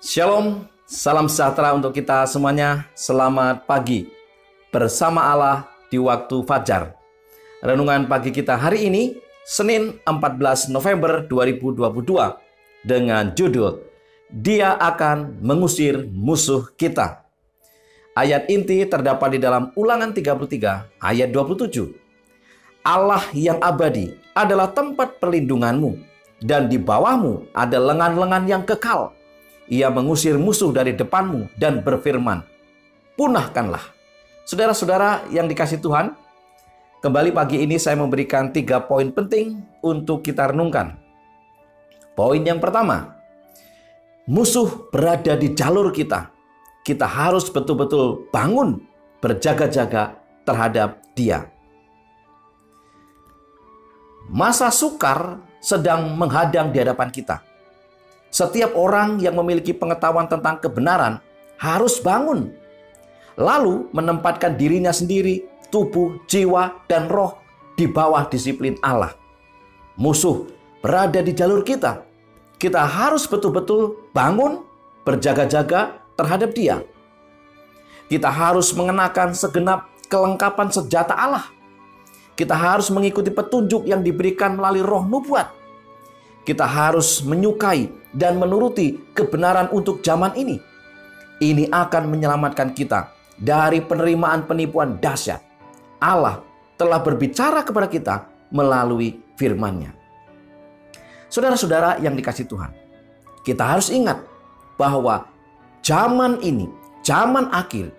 Shalom, salam sejahtera untuk kita semuanya. Selamat pagi bersama Allah di waktu fajar. Renungan pagi kita hari ini, Senin 14 November 2022, dengan judul Dia akan mengusir musuh kita. Ayat inti terdapat di dalam Ulangan 33 ayat 27. Allah yang abadi adalah tempat perlindunganmu, dan di bawahmu ada lengan-lengan yang kekal. Ia mengusir musuh dari depanmu dan berfirman, punahkanlah. Saudara-saudara yang dikasihi Tuhan, kembali pagi ini saya memberikan 3 poin penting untuk kita renungkan. Poin yang pertama, musuh berada di jalur kita. Kita harus betul-betul bangun, berjaga-jaga terhadap dia. Masa sukar sedang menghadang di hadapan kita. Setiap orang yang memiliki pengetahuan tentang kebenaran harus bangun, lalu menempatkan dirinya sendiri, tubuh, jiwa, dan roh di bawah disiplin Allah. Musuh berada di jalur kita. Kita harus betul-betul bangun, berjaga-jaga terhadap dia. Kita harus mengenakan segenap kelengkapan senjata Allah. Kita harus mengikuti petunjuk yang diberikan melalui roh nubuat. Kita harus menyukai dan menuruti kebenaran untuk zaman ini. Ini akan menyelamatkan kita dari penerimaan penipuan dahsyat. Allah telah berbicara kepada kita melalui firman-Nya. Saudara-saudara yang dikasihi Tuhan, kita harus ingat bahwa zaman ini, zaman akhir,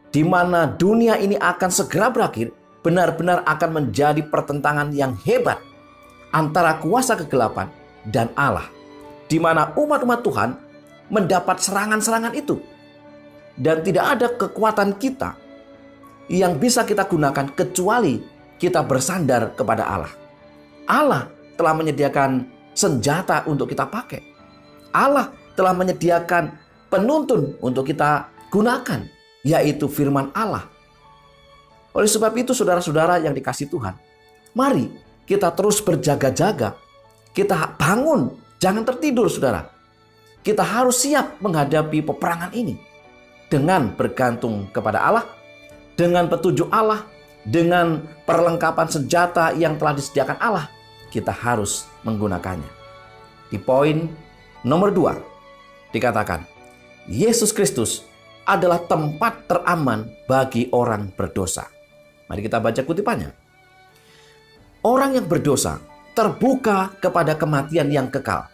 di mana dunia ini akan segera berakhir, benar-benar akan menjadi pertentangan yang hebat antara kuasa kegelapan dan Allah, di mana umat-umat Tuhan mendapat serangan-serangan itu. Dan tidak ada kekuatan kita yang bisa kita gunakan kecuali kita bersandar kepada Allah. Allah telah menyediakan senjata untuk kita pakai. Allah telah menyediakan penuntun untuk kita gunakan, yaitu firman Allah. Oleh sebab itu, saudara-saudara yang dikasihi Tuhan, mari kita terus berjaga-jaga. Kita bangun, jangan tertidur, saudara. Kita harus siap menghadapi peperangan ini dengan bergantung kepada Allah, dengan petunjuk Allah, dengan perlengkapan senjata yang telah disediakan Allah. Kita harus menggunakannya. Di poin nomor 2 dikatakan, Yesus Kristus adalah tempat teraman bagi orang berdosa. Mari kita baca kutipannya. Orang yang berdosa terbuka kepada kematian yang kekal,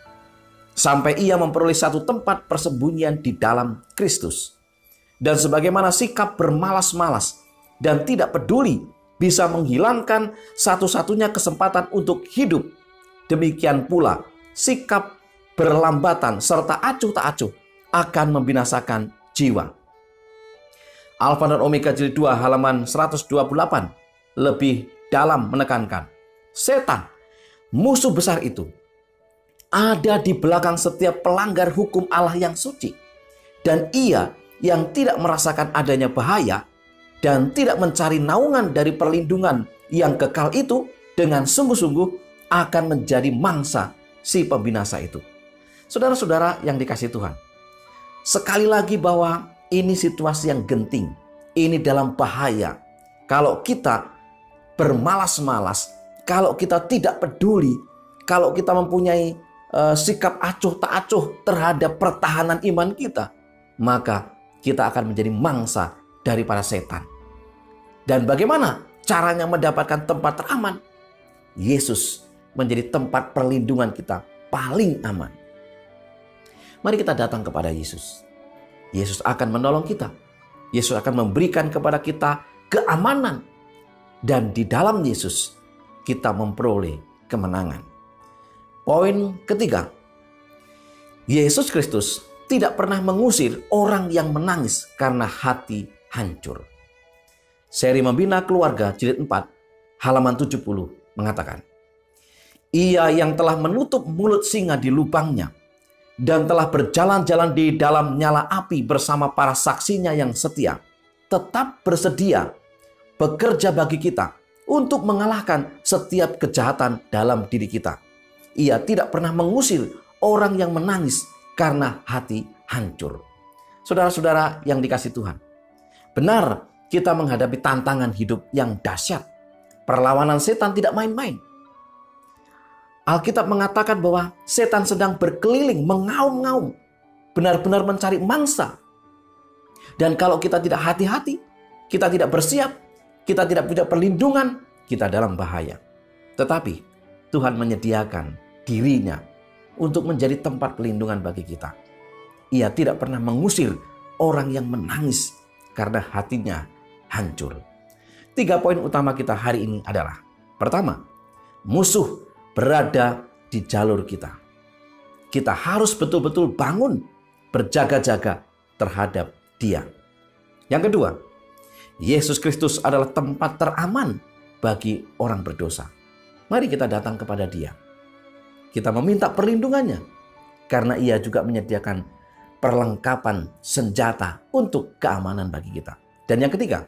sampai ia memperoleh satu tempat persembunyian di dalam Kristus. Dan sebagaimana sikap bermalas-malas dan tidak peduli bisa menghilangkan satu-satunya kesempatan untuk hidup, demikian pula sikap berlambatan serta acuh tak acuh akan membinasakan jiwa. Alfa dan Omega jilid 2 halaman 128 lebih dalam menekankan, setan, musuh besar itu, ada di belakang setiap pelanggar hukum Allah yang suci. Dan ia yang tidak merasakan adanya bahaya dan tidak mencari naungan dari perlindungan yang kekal itu, dengan sungguh-sungguh akan menjadi mangsa si pembinasa itu. Saudara-saudara yang dikasihi Tuhan, sekali lagi bahwa ini situasi yang genting. Ini dalam bahaya. Kalau kita bermalas-malas, kalau kita tidak peduli, kalau kita mempunyai sikap acuh tak acuh terhadap pertahanan iman kita, maka kita akan menjadi mangsa daripada setan. Dan bagaimana caranya mendapatkan tempat teraman? Yesus menjadi tempat perlindungan kita paling aman. Mari kita datang kepada Yesus. Yesus akan menolong kita. Yesus akan memberikan kepada kita keamanan. Dan di dalam Yesus kita memperoleh kemenangan. Poin ketiga, Yesus Kristus tidak pernah mengusir orang yang menangis karena hati hancur. Seri Membina Keluarga jilid 4 halaman 70 mengatakan, Ia yang telah menutup mulut singa di lubangnya dan telah berjalan-jalan di dalam nyala api bersama para saksinya yang setia, tetap bersedia bekerja bagi kita untuk mengalahkan setiap kejahatan dalam diri kita. Ia tidak pernah mengusir orang yang menangis karena hati hancur. Saudara-saudara yang dikasihi Tuhan, benar kita menghadapi tantangan hidup yang dahsyat. Perlawanan setan tidak main-main. Alkitab mengatakan bahwa setan sedang berkeliling, mengaum-ngaum, benar-benar mencari mangsa. Dan kalau kita tidak hati-hati, kita tidak bersiap, kita tidak punya perlindungan, kita dalam bahaya. Tetapi Tuhan menyediakan dirinya untuk menjadi tempat pelindungan bagi kita. Ia tidak pernah mengusir orang yang menangis karena hatinya hancur. 3 poin utama kita hari ini adalah: pertama, musuh berada di jalur kita. Kita harus betul-betul bangun, berjaga-jaga terhadap dia. Yang kedua, Yesus Kristus adalah tempat teraman bagi orang berdosa. Mari kita datang kepada dia. Kita meminta perlindungannya, karena ia juga menyediakan perlengkapan senjata untuk keamanan bagi kita. Dan yang ketiga,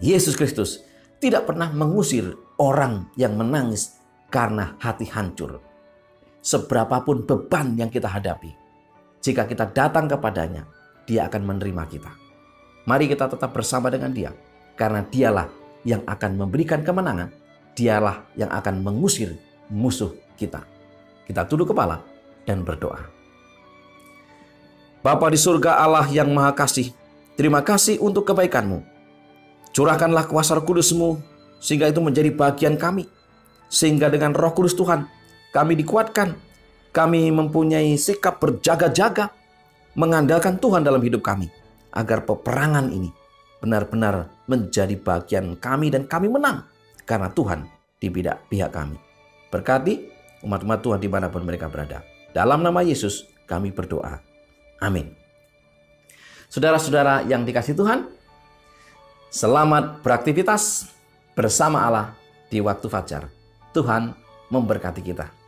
Yesus Kristus tidak pernah mengusir orang yang menangis karena hati hancur. Seberapapun beban yang kita hadapi, jika kita datang kepadanya, dia akan menerima kita. Mari kita tetap bersama dengan dia, karena dialah yang akan memberikan kemenangan. Dialah yang akan mengusir musuh kita. Kita tunduk kepala dan berdoa. Bapa di surga, Allah yang Maha Kasih, terima kasih untuk kebaikan-Mu. Curahkanlah kuasa Roh Kudus-Mu sehingga itu menjadi bagian kami. Sehingga dengan Roh Kudus Tuhan kami dikuatkan. Kami mempunyai sikap berjaga-jaga, mengandalkan Tuhan dalam hidup kami, agar peperangan ini benar-benar menjadi bagian kami dan kami menang, karena Tuhan di pihak kami. Berkati umat-umat Tuhan dimanapun mereka berada. Dalam nama Yesus kami berdoa. Amin. Saudara-saudara yang dikasihi Tuhan, selamat beraktivitas bersama Allah di waktu fajar. Tuhan memberkati kita.